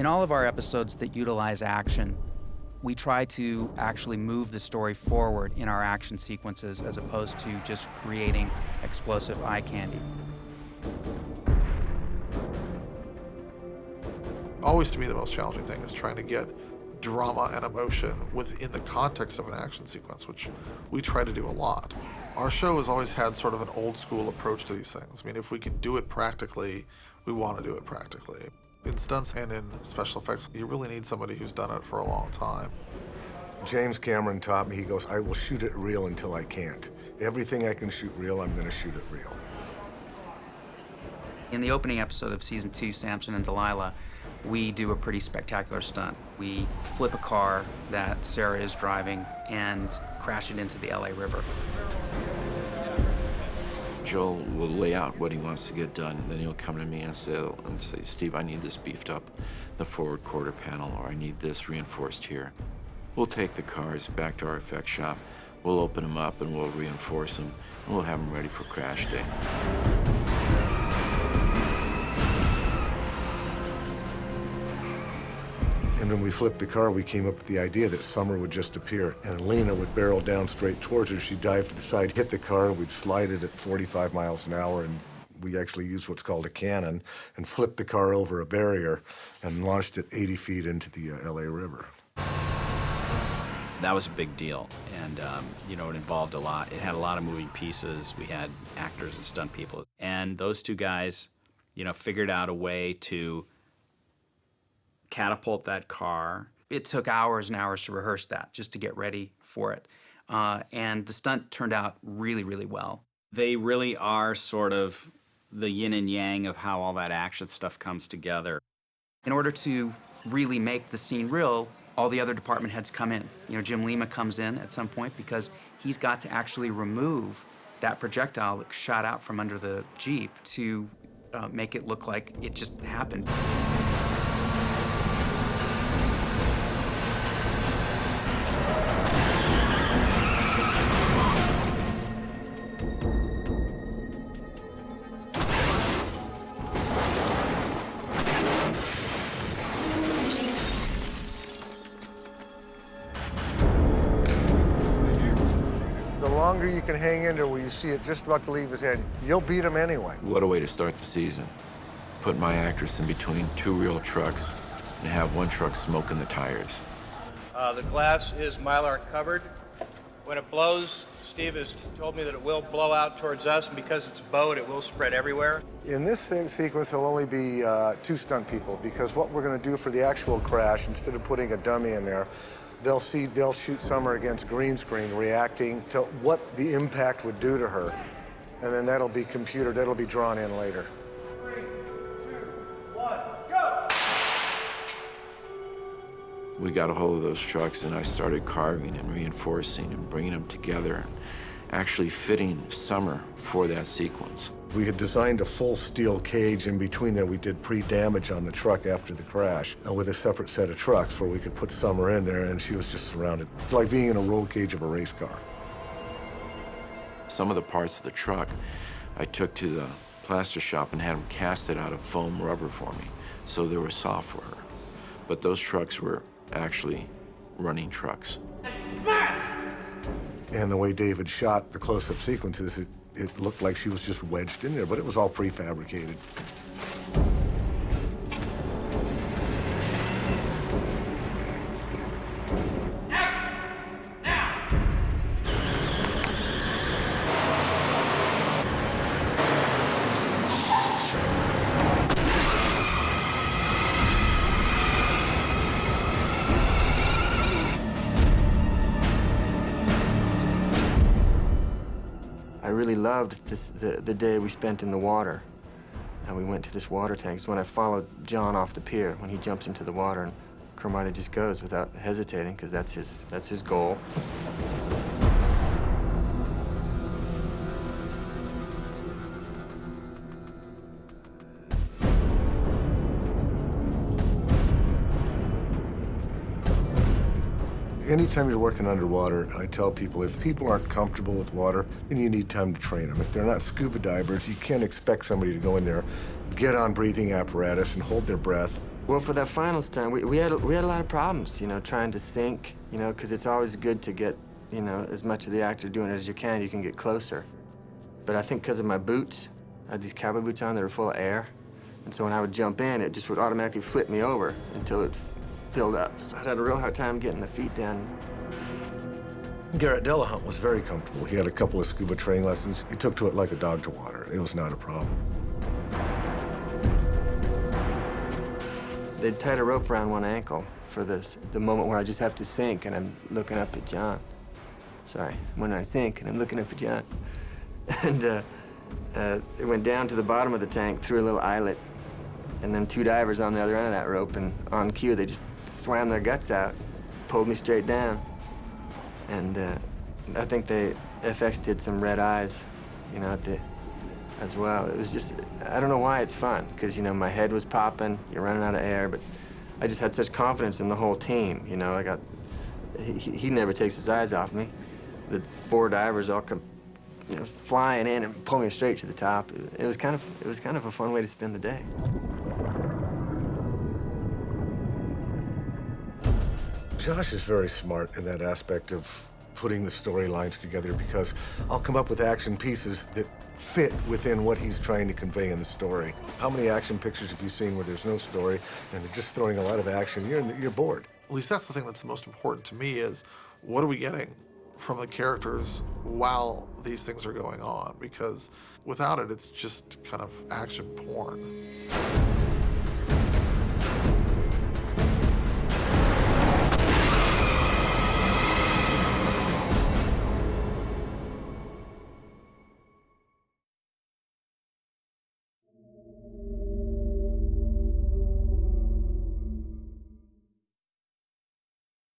In all of our episodes that utilize action, we try to actually move the story forward in our action sequences as opposed to just creating explosive eye candy. Always, to me, the most challenging thing is trying to get drama and emotion within the context of an action sequence, which we try to do a lot. Our show has always had sort of an old school approach to these things. I mean, if we can do it practically, we want to do it practically. In stunts and in special effects, you really need somebody who's done it for a long time. James Cameron taught me, he goes, I will shoot it real until I can't. Everything I can shoot real, I'm going to shoot it real. In the opening episode of season 2, Samson and Delilah, we do a pretty spectacular stunt. We flip a car that Sarah is driving and crash it into the LA River. Joel will lay out what he wants to get done. Then he'll come to me and say, Steve, I need this beefed up, the forward quarter panel, or I need this reinforced here. We'll take the cars back to our effects shop. We'll open them up and we'll reinforce them. And we'll have them ready for crash day. And when we flipped the car, we came up with the idea that Summer would just appear, and Lena would barrel down straight towards her. She'd dive to the side, hit the car, we'd slide it at 45 miles an hour, and we actually used what's called a cannon, and flipped the car over a barrier and launched it 80 feet into the LA River. That was a big deal, and you know, it involved a lot. It had a lot of moving pieces. We had actors and stunt people, and those two guys, you know, figured out a way to catapult that car. It took hours and hours to rehearse that, just to get ready for it. And the stunt turned out really, really well. They really are sort of the yin and yang of how all that action stuff comes together. In order to really make the scene real, all the other department heads come in. You know, Jim Lima comes in at some point because he's got to actually remove that projectile that shot out from under the Jeep to make it look like it just happened. The longer you can hang in there where you see it just about to leave his head, you'll beat him anyway. What a way to start the season. Put my actress in between two real trucks and have one truck smoking the tires. The glass is Mylar covered. When it blows, Steve has told me that it will blow out towards us, and because it's a boat, it will spread everywhere. In this sequence, there'll only be 2 stunt people, because what we're going to do for the actual crash, instead of putting a dummy in there, they'll shoot Summer against green screen, reacting to what the impact would do to her. And then that'll be computered, that'll be drawn in later. 3, 2, 1, go! We got a hold of those trucks and I started carving and reinforcing and bringing them together and actually fitting Summer for that sequence. We had designed a full steel cage in between there. We did pre-damage on the truck after the crash with a separate set of trucks where we could put Summer in there, and she was just surrounded. It's like being in a roll cage of a race car. Some of the parts of the truck I took to the plaster shop and had them cast it out of foam rubber for me, so they were soft for her. But those trucks were actually running trucks. And the way David shot the close-up sequences, it looked like she was just wedged in there, but it was all prefabricated. I really loved the day we spent in the water. And we went to this water tank. It's when I followed John off the pier, when he jumps into the water, and Carmina just goes without hesitating, because that's his goal. Anytime you're working underwater, I tell people, if people aren't comfortable with water, then you need time to train them. If they're not scuba divers, you can't expect somebody to go in there, get on breathing apparatus, and hold their breath Well, for that final stunt, we had a lot of problems, you know, trying to sync, you know, because it's always good to get, you know, as much of the actor doing it as you can get closer. But I think because of my boots, I had these cowboy boots on that were full of air, and so when I would jump in, it just would automatically flip me over until it filled up. So I had a real hard time getting the feet down. Garrett Delahunt was very comfortable. He had a couple of scuba training lessons. He took to it like a dog to water. It was not a problem. They'd tied a rope around one ankle for the moment where I just have to sink and I'm looking up at John. Sorry, when I sink and I'm looking up at John. And it went down to the bottom of the tank through a little eyelet, and then 2 divers on the other end of that rope, and on cue, they just swam their guts out, pulled me straight down. And I think FX did some red eyes, you know, as well. It was just, I don't know why it's fun, because, you know, my head was popping, you're running out of air, but I just had such confidence in the whole team, you know. He never takes his eyes off me. The 4 divers all come, you know, flying in and pull me straight to the top. It was kind of a fun way to spend the day. Josh is very smart in that aspect of putting the storylines together, because I'll come up with action pieces that fit within what he's trying to convey in the story. How many action pictures have you seen where there's no story and they're just throwing a lot of action? You're bored. At least that's the thing that's the most important to me, is what are we getting from the characters while these things are going on? Because without it, it's just kind of action porn.